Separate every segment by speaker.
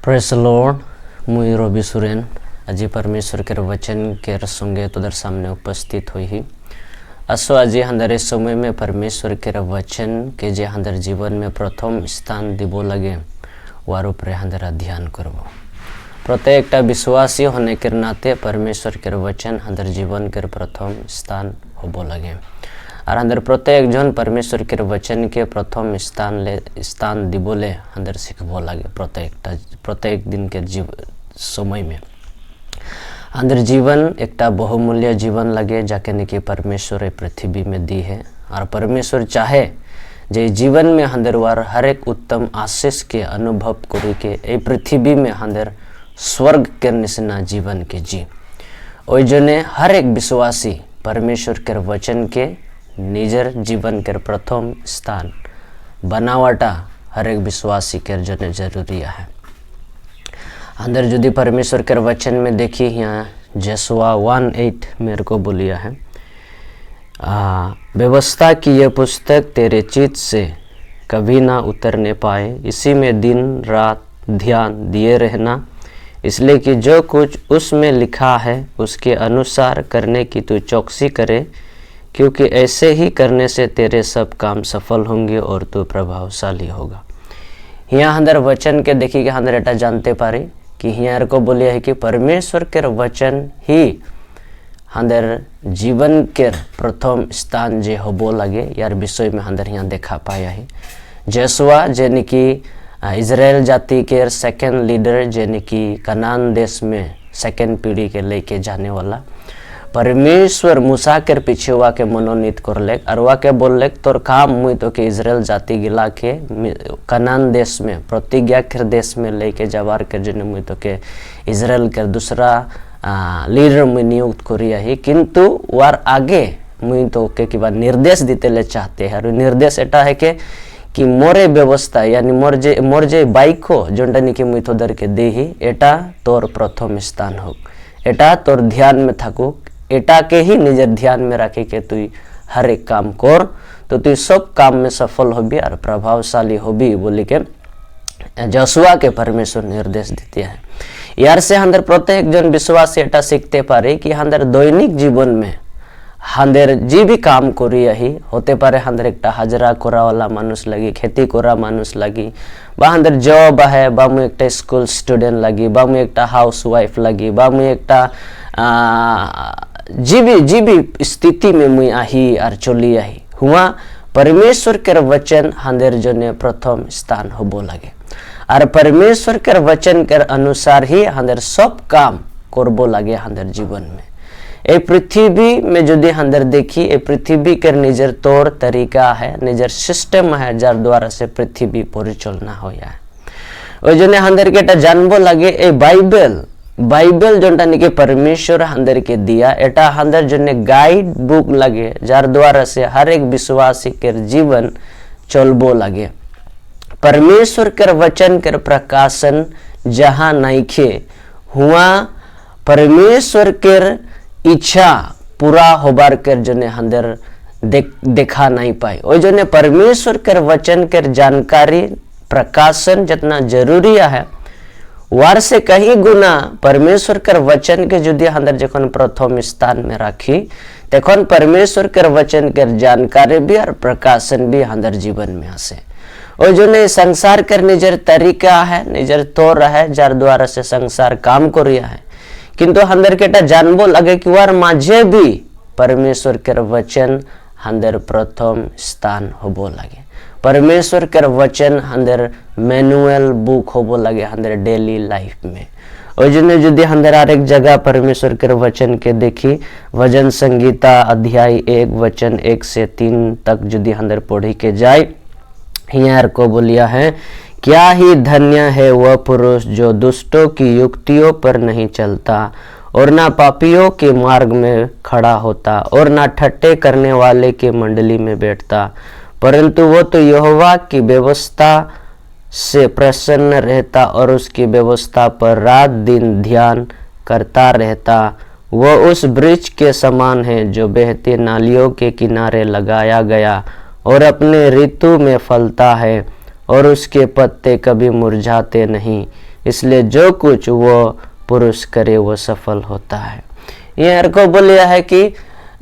Speaker 1: Press Lord मुई रवि सुरेन आज परमेश्वर के वचन के संगे तुदर सामने उपस्थित हुई ही असो आज हंदर समय में परमेश्वर के वचन के जे हंदर जीवन में प्रथम स्थान दिबो लगे वार ऊपर हंदर ध्यान करबो। प्रत्येक विश्वासी होने के नाते परमेश्वर के वचन हंदर जीवन के प्रथम स्थान होबो लगे और हंदर प्रत्येक जन परमेश्वर के वचन के प्रथम स्थान दिबोले हंदर सीखबो लगे। प्रत्येक दिन के समय में हंदर जीवन एक बहुमूल्य जीवन लगे जाके निकी परमेश्वर पृथ्वी में दी है और परमेश्वर चाहे जे जीवन में हंदर वार हर एक उत्तम आशीष के अनुभव करी के पृथ्वी में हंदर स्वर्ग के निसना जीवन के जी ओई जने हर एक विश्वासी परमेश्वर के वचन के निजर जीवन के प्रथम स्थान बनावटा हर एक विश्वासी के जने जरूरी है। अंदर यदि परमेश्वर के वचन में देखिए यहाँ जसुआ 1:8 मेरे को बोलिया है, व्यवस्था की यह पुस्तक तेरे चित्त से कभी ना उतरने पाए, इसी में दिन रात ध्यान दिए रहना, इसलिए कि जो कुछ उसमें लिखा है उसके अनुसार करने की तू चौकसी करे, क्योंकि ऐसे ही करने से तेरे सब काम सफल होंगे और तू प्रभावशाली होगा। यहाँ अंदर वचन के देखिए कि अंदर एटा जानते पारे कि यहाँ को बोलिया है कि परमेश्वर के वचन ही अंदर जीवन के प्रथम स्थान जे होबो लगे यार विषय में अंदर यहाँ देखा पाया है। जसुआ जेने कि इजराइल जाति के सेकंड लीडर जेने कि कनान देश में सेकंड पीढ़ी के लेके जाने वाला परमेश्वर मूसा के पीछे वा के मनोनीत कर ले और वा के बोल ले तोर काम मुई तो के इजराइल जाति गिला के कनान देश में प्रतिज्ञा के देश में लेके जवार के जन मुई तो के इजराइल के दूसरा लीडर मुई नियुक्त करिया ही, किंतु वार आगे मुई तो के किबा निर्देश दीते ले चाहते हैं। और निर्देश एटा है कि मोरे व्यवस्था यानी मोर जे बाइक हो जोंटा निकी मुई तो दर के दे ही एटा तोर प्रथम स्थान हो, एटा तोर ध्यान में थाको, एटा के ही निजर ध्यान में रखे के तू हर एक काम कर तो तू सब काम में सफल होबी और प्रभावशाली होबी बोली के जसुआ के परमेश्वर निर्देश देते हैं। यार से हंदर प्रत्येक जन विश्वासी एटा सीखते पारे कि हंदर दैनिक जीवन में हंदर जी भी काम करी ही होते पारे हंदर एक हाजरा करा वाला मानुष लगी, खेती करा मानुष लगी, बा हंदर जॉब है, बा मुई एक स्कूल स्टूडेंट लगी, बा मुई एक हाउस वाइफ लगी, बा मुई एक जी भी स्थिति में मुई आही और चली आही हुआ परमेश्वर के वचन हंदर जने प्रथम स्थान होबो लगे और परमेश्वर के वचन के अनुसार ही हंदर सब काम करबो लगे हंदर जीवन में। ए पृथ्वी में यदि हंदर देखी ए पृथ्वी के निजर तौर तरीका है, निजर सिस्टम है जार द्वारा से पृथ्वी परिचालना होया है। ओ जने हंदर के जानबो लगे ए बाइबल जोंटा निके परमेश्वर हंदर के दिया एटा हंदर जने गाइड बुक लगे जार द्वारा से हर एक विश्वासी के जीवन चलबो लगे। परमेश्वर के वचन के प्रकाशन जहाँ नइखे हुआ परमेश्वर के इच्छा पूरा होबार कर जने हंदर देखा नहीं पाए। ओ जने परमेश्वर के वचन के जानकारी प्रकाशन जितना जरूरी है वार से कहीं गुना परमेश्वर के वचन के यदि हंदर जखन प्रथम स्थान में राखी तखन परमेश्वर के वचन के जानकारी भी और प्रकाशन भी हंदर जीवन में आसे। ओ जने संसार के निजर तरीका है, निजर तौर है जार द्वारा से संसार काम करिया है, किंतु हंदर केटा जानबो लगे कि वार माझे भी परमेश्वर के वचन हंदर प्रथम स्थान होबो लगे। परमेश्वर के वचन हंदर मैनुअल बुक होबो लगे हंदर डेली लाइफ में। और यदि हंदर हर एक जगह परमेश्वर के वचन के देखी भजन संगीता अध्याय 1 वचन 1 से 3 तक यदि हंदर पढ़ी के जाए यहाँ को बोलिया है, क्या ही धन्य है वह पुरुष जो दुष्टों की युक्तियों पर नहीं चलता और ना पापियों के मार्ग में खड़ा होता और ना ठट्टे करने वाले के मंडली में बैठता, परंतु वो तो यहोवा की व्यवस्था से प्रसन्न रहता और उसकी व्यवस्था पर रात दिन ध्यान करता रहता। वह उस वृक्ष के समान है जो बहती नालियों के किनारे लगाया गया और अपने ऋतु में फलता है और उसके पत्ते कभी मुरझाते नहीं, इसलिए जो कुछ वो पुरुष करे वो सफल होता है। ये को बोलिया है कि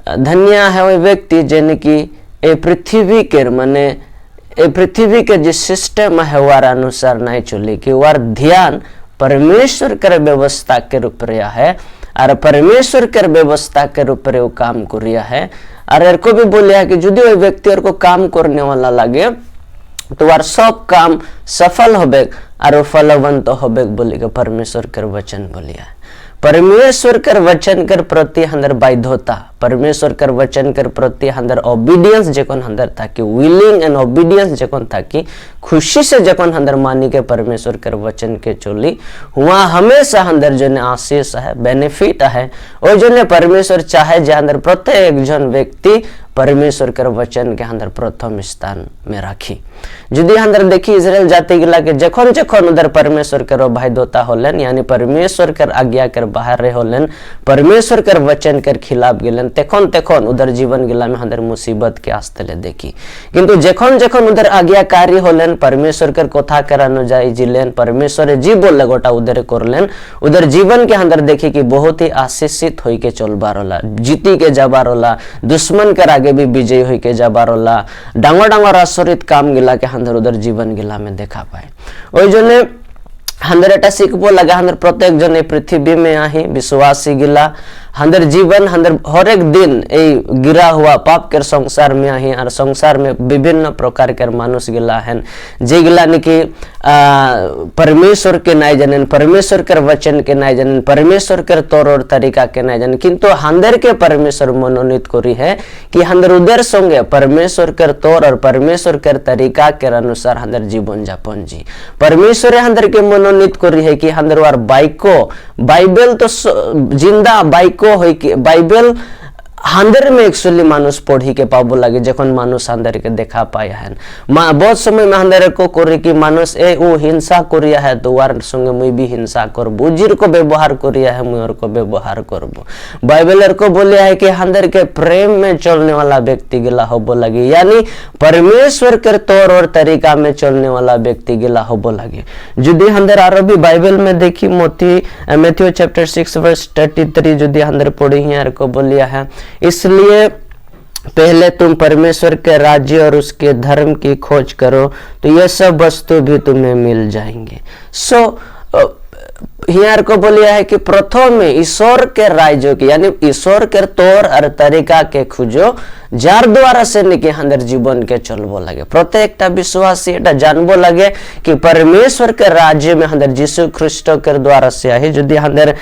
Speaker 1: धन्य है वो व्यक्ति जिनकी ए पृथ्वी के माने ए पृथ्वी के जिस सिस्टम है वार अनुसार नहीं चले कि वार ध्यान परमेश्वर कर व्यवस्था के रूप रिया है और परमेश्वर कर व्यवस्था के रूप रे वो काम कर रिया है। और को भी बोलिया कि यदि वो व्यक्ति को काम करने वाला लगे तो वार सब काम सफल होबे और फलवंत होबे बोले के परमेश्वर कर वचन बोलिया है। परमेश्वर कर वचन कर प्रति हंदर बाध्यता, परमेश्वर कर वचन कर प्रति हंदर ओबीडियंस जकोन हंदर था कि विलिंग एंड ओबीडियंस जकोन था कि खुशी से जकोन हंदर मानी के परमेश्वर कर वचन के चोली हुआ हमेशा हंदर जने आशीष है बेनिफिट है और जने परमेश्वर चाहे जे हंदर प्रत्येक जन व्यक्ति परमेश्वर कर वचन के अंदर प्रथम स्थान में राखी। यदि अंदर देखी इजराइल जाति गिला के जखन जखन उधर परमेश्वर कर बाध्यता होलन यानी परमेश्वर कर आज्ञा कर बाहर रहे होलन परमेश्वर कर वचन कर खिलाफ गेलन तेखन तेखन उधर जीवन गिला में अंदर मुसीबत के आस्तले देखी। किंतु जखन जखन उधर आज्ञाकारी होलन परमेश्वर कर कथा कर अनुजाई जिलेन परमेश्वर जी बोल गोटा उधर करलेन उधर जीवन के अंदर देखी कि बहुत ही आशीषित होई के चलबार होला जीती के जाबार होला दुश्मन कर आगे भी विजय होई के जाबार होला डांगर डांगर आश्चर्यित काम गिला के अंदर उधर जीवन गिला में देखा पाए। ओई जने हंदर एटा सिखबो लगा हंदर प्रत्येक जन पृथ्वी में आही विश्वासी गिला हंदर जीवन हंदर हर एक दिन ए गिरा हुआ पाप के संसार में आही और संसार में विभिन्न प्रकार के मानुष गिला हैं जे गिला निकी परमेश्वर के नाय जनन परमेश्वर कर वचन के नाय जनन परमेश्वर कर तौर और तरीका के नाय जनन किंतु हंदर के परमेश्वर मनोनीत करी है कि हंदर उधर संगे परमेश्वर कर तौर और परमेश्वर कर तरीका के अनुसार हंदर जीवन जापन जी परमेश्वर हंदर के मनोनीत करी है कि हंदर वार बाइको बाइबल तो जिंदा बाइको हो कि बाइबल हंदर में एक्चुअली मानुष पढ़ी के पाबो लगे जखन मानुष हंदर के देखा पाया है बहुत समय में हंदर को करे कि मानुष ए वो हिंसा करिया है तो वार संगे मुई भी हिंसा करबो जिर को व्यवहार करिया है मुई और को व्यवहार करबो। बाइबल को बोलिया है कि हंदर के प्रेम में चलने वाला व्यक्ति गिला होबो लगे यानी परमेश्वर के तौर और तरीका में चलने वाला व्यक्ति गिला होबो लगे। यदि हंदर अरबी बाइबल में देखी मैथ्यू चैप्टर 6 वर्स 33 यदि हंदर पढ़ी है को बोलिया है इसलिए पहले तुम परमेश्वर के राज्य और उसके धर्म की खोज करो तो ये सब वस्तु भी तुम्हें मिल जाएंगे। हियार को बोलिया है कि प्रथम में ईश्वर के राज्य की यानी ईश्वर के तौर और तरीका के खोजो जार द्वारा से निके हंदर जीवन के चलबो लगे प्रत्येक विश्वासी एटा जानबो लगे कि परमेश्वर के राज्य में हंदर यीशु ख्रिस्ट के द्वारा से आहे। यदि हंदर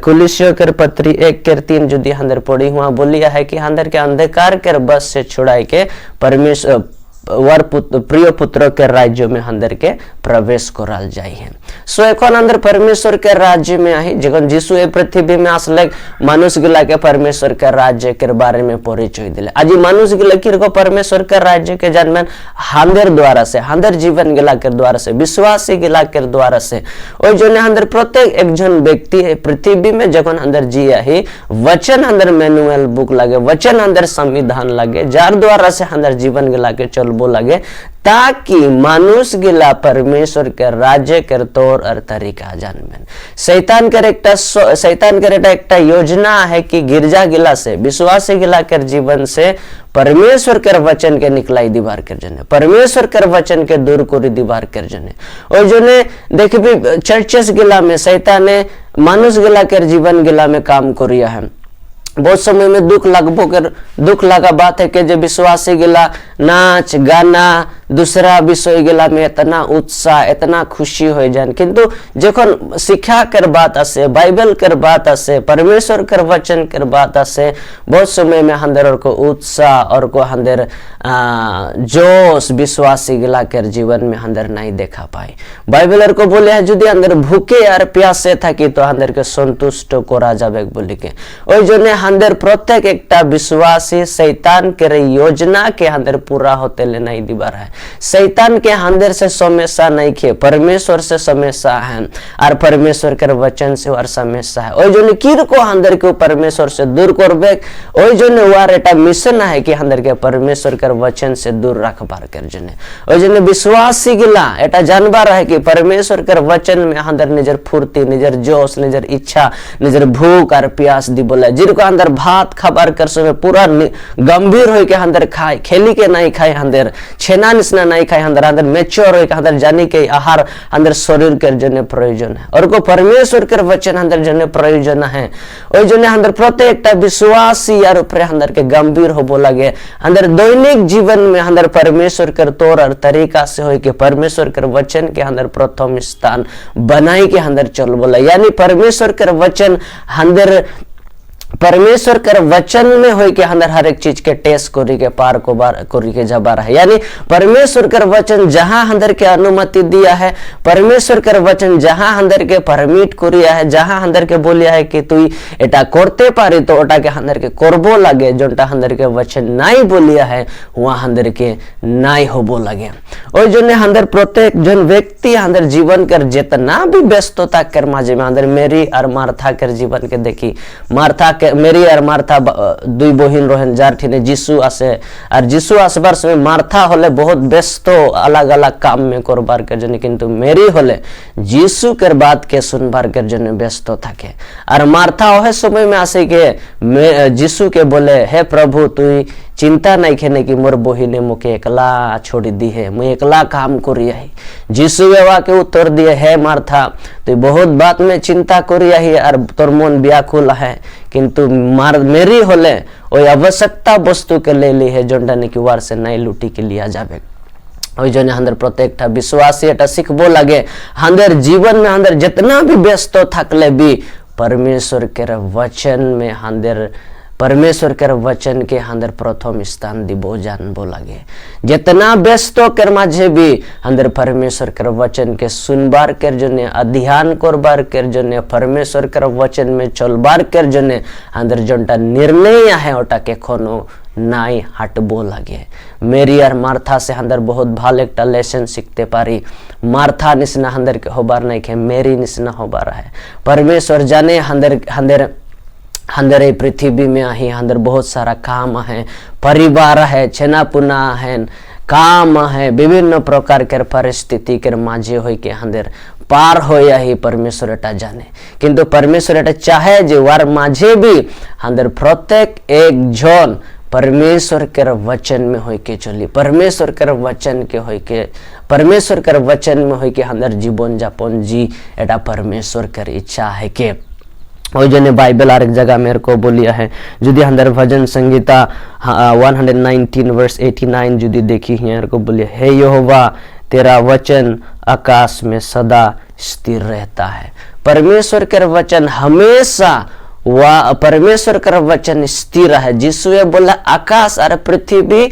Speaker 1: कुलिसियों के पत्री 1:3 यदि हंदर पढ़ी हुआ बोलिया है कि हंदर के अंधकार के बस से छुड़ाई के परमेश्वर वर प्रिय पुत्र के राज्य में हंदर के प्रवेश कराल जाई है। सो एखन अंदर परमेश्वर के राज्य में आई जखन यीशु ए पृथ्वी में आसले मानुष गिला के परमेश्वर के राज्य के बारे में परिचय दिले आज मानुष गिला के परमेश्वर के राज्य के जन्म हंदर द्वारा से हंदर जीवन गिला के द्वारा से विश्वासी गिला के द्वारा से और जो हंदर प्रत्येक एक जन व्यक्ति है पृथ्वी में जखन अंदर जिया ही वचन अंदर मैनुअल बुक लगे वचन अंदर संविधान लगे जार द्वारा से हंदर जीवन गिला के चलबो लगे ताकि मानुष गिला परमेश्वर के राज्य के तौर और तरीका जानबेन। शैतान के एक योजना है कि गिरजा गिला से विश्वासी गिला कर जीवन से परमेश्वर के वचन के निकलाई दीवार कर जने परमेश्वर के वचन के दूर कोरी दीवार कर जने और जने देखिए चर्चेस गिला में शैतान ने मानुष गिला कर जीवन गिला में काम करिया है। बहुत समय में दुख लगा बात है कि जो विश्वासी गिला नाच गाना दूसरा विषय गिला में इतना उत्साह इतना खुशी हो जान किंतु जखन शिक्षा कर बात आसे बाइबल कर बात आसे परमेश्वर कर वचन कर बात आसे बहुत समय में हंदर को उत्साह और को हंदर जोश विश्वासी गिला कर जीवन में हंदर नहीं देखा पाए। बाइबल को बोले है यदि अंदर भूखे और प्यासे था कि तो हंदर के संतुष्ट करा जाबे बोली के और जो ने हंदर प्रत्येक एकटा विश्वासी शैतान के योजना के हंदर पूरा होते ले नहीं दीवार है शैतान के अंदर से समस्या नहीं खे, परमेश्वर से समस्या है और परमेश्वर के वचन से और समस्या है। ओई जने कीर को अंदर के परमेश्वर से दूर करबे, ओई जने वार एटा मिशन है कि अंदर के परमेश्वर के वचन से दूर रखबार कर जने। ओई जने विश्वासी गिला एटा जानबार है कि परमेश्वर के वचन में अंदर निजर फुर्ती, निजर जोश, निजर इच्छा, निजर भूख और प्यास दी बोला। जिनको अंदर भात खाबार कर समय पूरा गंभीर हो के अंदर खाए, खेली के नहीं खाए, अंदर छेना निसना नहीं खाए, अंदर अंदर मेच्योर हो के अंदर जाने के आहार अंदर शरीर के जने प्रयोजन है और को परमेश्वर के वचन अंदर जने प्रयोजन है। ओई जने अंदर प्रत्येक विश्वासी यार ऊपर अंदर के गंभीर हो बोला गया अंदर दैनिक जीवन में अंदर परमेश्वर के तौर और तरीका से हो के परमेश्वर के वचन के अंदर प्रथम स्थान बनाई के अंदर चल बोला। यानी परमेश्वर के वचन अंदर परमेश्वर के वचन में हो के अंदर हर एक चीज के टेस्ट करी के पार को बार करी के जबार है। यानी परमेश्वर के वचन जहां अंदर के अनुमति दिया है, परमेश्वर के वचन जहां अंदर के परमिट करिया है, जहां अंदर के बोलिया है कि तू एटा करते पारी तो ओटा के अंदर के करबो लगे, जोटा अंदर के वचन नहीं बोलिया है वहां अंदर के नहीं होबो लगे। और जोने अंदर प्रत्येक जन व्यक्ति अंदर जीवन कर जितना भी व्यस्तता कर माजे में अंदर मेरी और मार्था कर जीवन के देखी, मार्था मेरी और मार्था दुई बहिन रोहन जार ठीने जीसु आसे और जीसु आसबार समय मार्था होले बहुत व्यस्त अलग अलग काम में करबार कर जने, किंतु मेरी होले जीसु कर बात के सुनबार कर जने व्यस्त थाके। और मार्था ओहे समय में आसे के जीसु के बोले हे प्रभु तू चिंता नहीं खेने की मोर बहिने मुके एकला छोड़ दी है, मुझे एकला काम करिया है। जीसु वेवा के उत्तर दिए हे मार्था तो बहुत बात में चिंता करिया है और तोर मन व्याकुल है, किंतु मेरी होले ओई आवश्यकता वस्तु के ले ली है जोंडा ने की वार से नहीं लूटी के लिया जाबे। ओई जने अंदर प्रत्येक विश्वासी एटा सिखबो लगे अंदर जीवन में अंदर जितना भी व्यस्त थकले भी परमेश्वर के वचन में अंदर परमेश्वर के वचन के अंदर प्रथम स्थान दिबो जानबो लगे। जितना व्यस्त कर माझे भी अंदर परमेश्वर के वचन के सुनबार कर जने, अध्ययन करबार कर जने, परमेश्वर के वचन में चलबार कर जने अंदर जोंटा निर्णय है ओटा के कोनो नाई हटबो लगे। मेरी और मार्था से अंदर बहुत भाल एक लेसन सीखते पारी। मार्था निसना अंदर के होबार नहीं के मेरी निसना होबार है। परमेश्वर जाने अंदर पृथ्वी में आही अंदर बहुत सारा काम है, परिवार है, छेना पुना है, काम है, विभिन्न प्रकार के परिस्थिति के माझे हो के अंदर पार हो ही परमेश्वर एटा जाने, किंतु परमेश्वर एटा चाहे जो वार माझे भी अंदर प्रत्येक एक जन परमेश्वर के वचन में हो के चली, परमेश्वर के वचन के हो के परमेश्वर के वचन में हो के अंदर जीवन जापन जी एटा परमेश्वर के इच्छा है के। और जने बाइबल आर एक जगह मेरे को बोलिया है जुदी अंदर भजन संगीता 119 वर्स 89 जुदी देखी है को बोलिए हे यहोवा तेरा वचन आकाश में सदा स्थिर रहता है। परमेश्वर के वचन हमेशा परमेश्वर का वचन स्थिर है। जिसुए बोला आकाश और पृथ्वी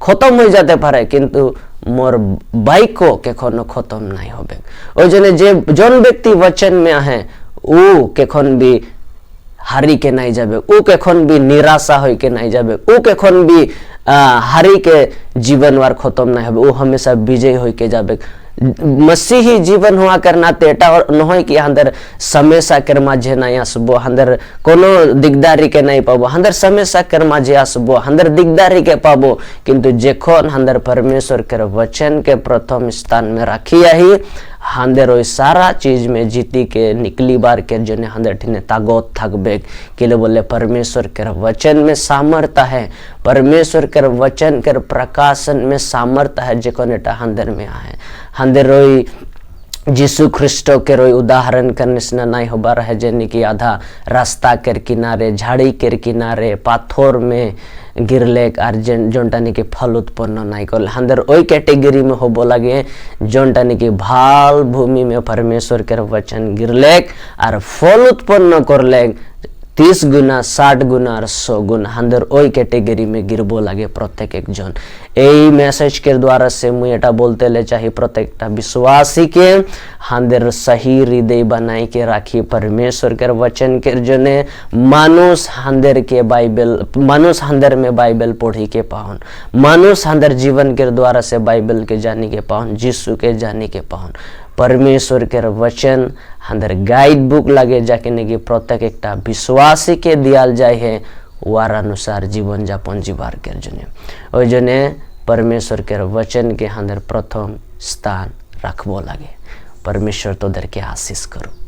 Speaker 1: खत्म हो जाते पारे किंतु मोर बाइको के कोनो खत्म नहीं होबे। और जने जे जन व्यक्ति वचन में है ऊ केखन भी हारी के नहीं जाबे, ऊ केखन भी निराशा हो के नहीं जाबे, ऊ केखन भी हारी के जीवन वार खत्म नहीं होबे, ऊ हमेशा विजय हो के जाबे। मसीही जीवन हुआ करना तेटा और नहोय कि अंदर समेसा कर माझे नहीं आसबो, अंदर कोनो दिगदारी के नहीं पाबो, अंदर समेसा कर माझे आसबो, अंदर दिगदारी के पाबो, किंतु जेखन अंदर परमेश्वर के वचन के प्रथम स्थान में रखिया ही अंदर ओई सारा चीज में जीती के निकली बार के जने अंदर ठीने तागत थकबे के बोले परमेश्वर के वचन में सामर्थ्य है, परमेश्वर के वचन के प्रकाशन में सामर्थ्य है जेकोन एटा अंदर में है। अंदर रोई जीसु ख्रिस्टो के रोई उदाहरण करने से नहीं होबा रहे जने की आधा रास्ता के किनारे झाड़ी के किनारे पाथर में गिरलेक और जोंटानी के फल उत्पन्न नहीं कर अंदर ओई कैटेगरी में होबो लगे जोंटानी की भाल भूमि में परमेश्वर के वचन गिरलेक और फल उत्पन्न करलेक 30 गुना 60 गुना और 100 गुना हांदर ओई कैटेगरी में गिरबो लागे प्रत्येक एक जन। এই মেসেজ के द्वारा से मुई एटा बोलते ले चाहिए प्रत्येकटा विश्वासी के हांदर सही हृदय बनाई के राखी परमेश्वर के वचन के जने मानुष हांदर के बाइबल मानुष हांदर में बाइबल पढ़ी के पाहुन, मानुष हांदर जीवन के द्वारा से बाइबल के जानी के पाहुन, यीशु के जानी के पाहुन। परमेश्वर के वचन हांदर गाइड बुक लगे जाके नेगी प्रत्येक एकटा विश्वासी के दियाल जाए है वार अनुसार जीवन यापन जीवार के जने ओई जने परमेश्वर के वचन के हांदर प्रथम स्थान रखबो लागे। परमेश्वर तोदेर के आशीष करो।